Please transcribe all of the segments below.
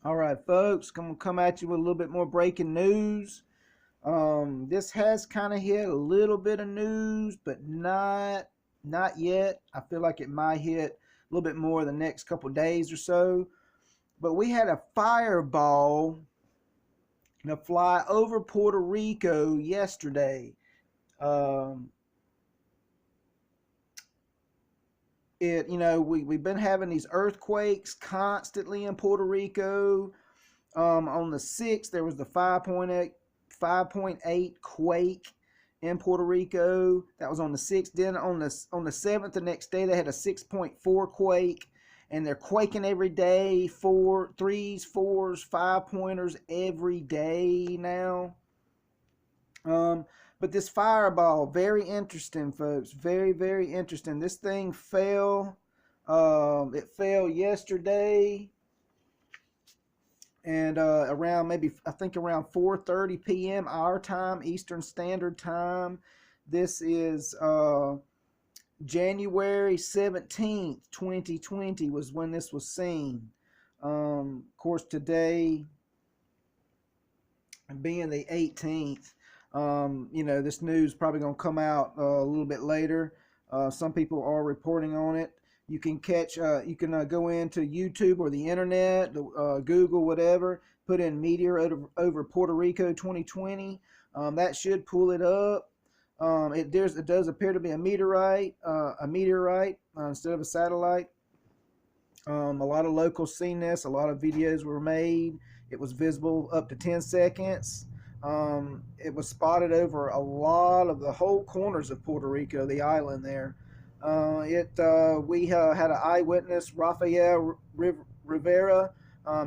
All right, folks, I'm gonna come at you with a little bit more breaking news. This has kind of hit a little bit of news, but not yet. I feel like it might hit a little bit more the next couple days or so. But we had a fireball to fly over Puerto Rico yesterday. Um, we've been having these earthquakes constantly in Puerto Rico. On the 6th, there was the 5.8 quake in Puerto Rico. That was on the 6th. Then on the 7th, the next day, they had a 6.4 quake, and they're quaking every day. Threes, fours, 5 pointers every day now. But this fireball, very interesting, folks. Very, very interesting. This thing fell. It fell yesterday, and around maybe I think around 4:30 p.m. our time, Eastern Standard Time. This is January 17th, 2020 was when this was seen. Of course, today being the 18th, this news probably going to come out a little bit later. Some people are reporting on it. You can go into YouTube or the internet, Google, whatever, put in meteor over Puerto Rico 2020. That should pull it up. It does appear to be a meteorite instead of a satellite. A lot of locals seen this. A lot of videos were made. It was visible up to 10 seconds. It was spotted over a lot of the whole corners of Puerto Rico, the island there. We had an eyewitness, Rafael Rivera.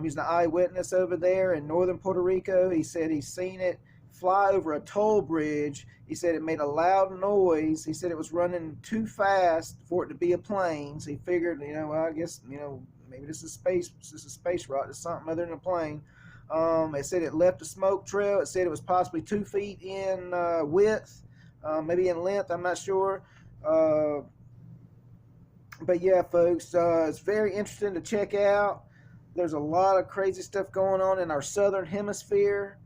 He's an eyewitness over there in northern Puerto Rico. He said he's seen it fly over a toll bridge. He said it made a loud noise. He said it was running too fast for it to be a plane. So he figured, well, I guess, maybe this is space. This is a space rock. It's something other than a plane. It said it left a smoke trail. It said it was possibly 2 feet in width, maybe in length. I'm not sure. But yeah, folks, it's very interesting to check out. There's a lot of crazy stuff going on in our southern hemisphere.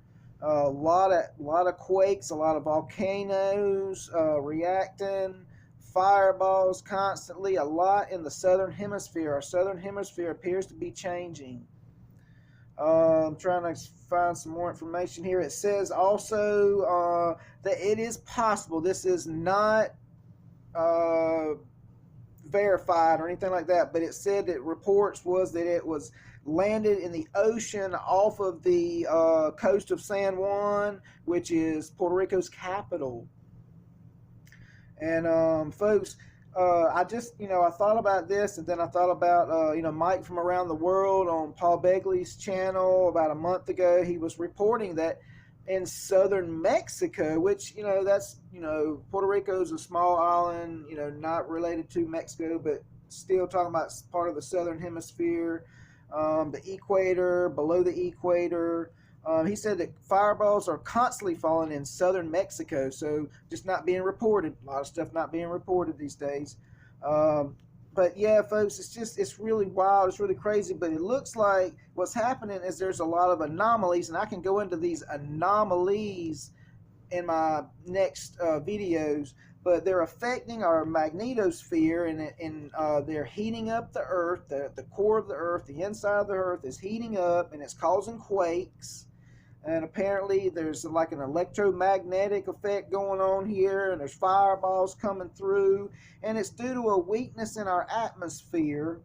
A lot of quakes, a lot of volcanoes reacting, fireballs constantly. A lot in the southern hemisphere. Our southern hemisphere appears to be changing. I'm trying to find some more information here. It says also that it is possible. This is not verified or anything like that, but it said that reports was that it was landed in the ocean off of the coast of San Juan, which is Puerto Rico's capital. And folks, I just, I thought about this, and then I thought about, Mike from Around the World on Paul Begley's channel about a month ago. He was reporting that in southern Mexico, which, that's, Puerto Rico is a small island, not related to Mexico, but still talking about part of the southern hemisphere, the equator, below the equator. He said that fireballs are constantly falling in southern Mexico, so just not being reported. A lot of stuff not being reported these days. But yeah, folks, it's really wild. It's really crazy. But it looks like what's happening is there's a lot of anomalies, and I can go into these anomalies in my next videos. But they're affecting our magnetosphere, and they're heating up the Earth. The core of the Earth, the inside of the Earth, is heating up, and it's causing quakes. And apparently there's like an electromagnetic effect going on here, and there's fireballs coming through, and it's due to a weakness in our atmosphere,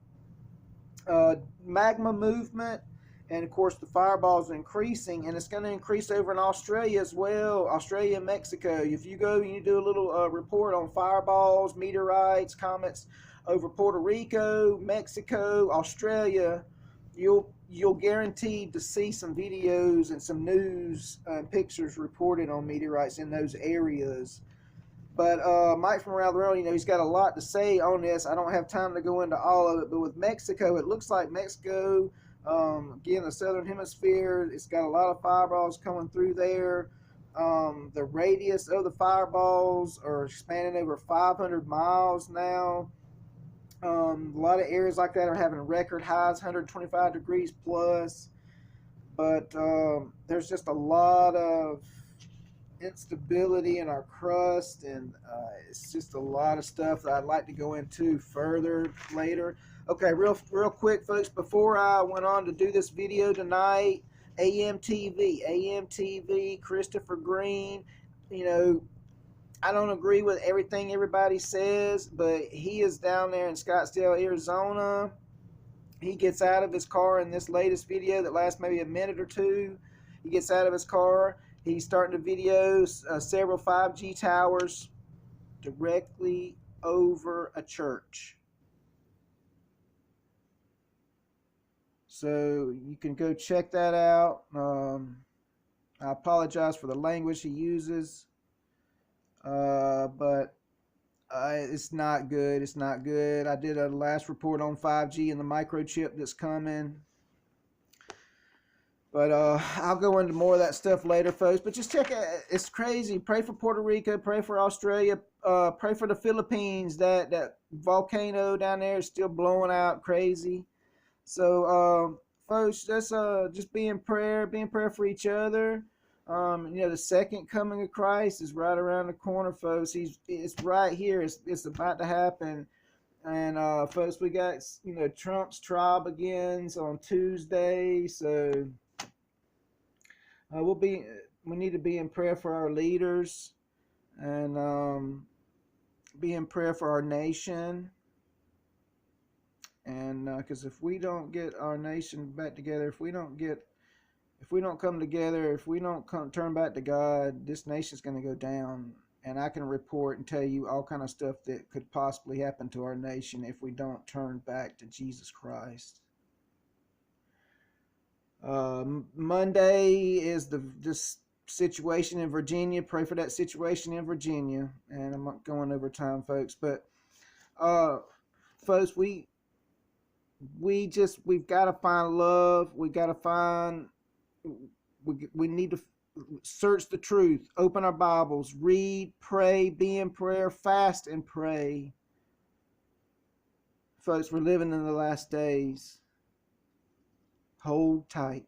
magma movement, and of course the fireballs are increasing, and it's going to increase over in Australia as well, Australia and Mexico. If you go and you do a little report on fireballs, meteorites, comets over Puerto Rico, Mexico, Australia, you'll guaranteed to see some videos and some news pictures reported on meteorites in those areas. But Mike from Around the World, he's got a lot to say on this. I don't have time to go into all of it, but with Mexico, it looks like Mexico, again, the southern hemisphere, it's got a lot of fireballs coming through there. The radius of the fireballs are expanding over 500 miles now. A lot of areas like that are having record highs, 125 degrees plus. But there's just a lot of instability in our crust, and it's just a lot of stuff that I'd like to go into further later. Okay, real quick, folks, before I went on to do this video tonight, AMTV, Christopher Green, you know, I don't agree with everything everybody says, but he is down there in Scottsdale, Arizona. He gets out of his car in this latest video that lasts maybe a minute or two. He gets out of his car. He's starting to video several 5G towers directly over a church. So you can go check that out. I apologize for the language he uses, but it's not good. It's not good. I did a last report on 5G and the microchip that's coming. But I'll go into more of that stuff later, folks. But just check it. It's crazy. Pray for Puerto Rico. Pray for Australia. Pray for the Philippines. That volcano down there is still blowing out crazy. So, folks, just be in prayer. Be in prayer for each other. The second coming of Christ is right around the corner, folks. It's right here. It's about to happen. And folks, we got Trump's trial begins on Tuesday, so we need to be in prayer for our leaders, and be in prayer for our nation. And because if we don't get our nation back together, if we don't come together, if we don't turn back to God, this nation's going to go down. And I can report and tell you all kind of stuff that could possibly happen to our nation if we don't turn back to Jesus Christ. Monday is this situation in Virginia. Pray for that situation in Virginia. And I'm not going over time, folks. But folks, we've got to find love. We need to search the truth, open our Bibles, read, pray, be in prayer, fast and pray. Folks, we're living in the last days. Hold tight.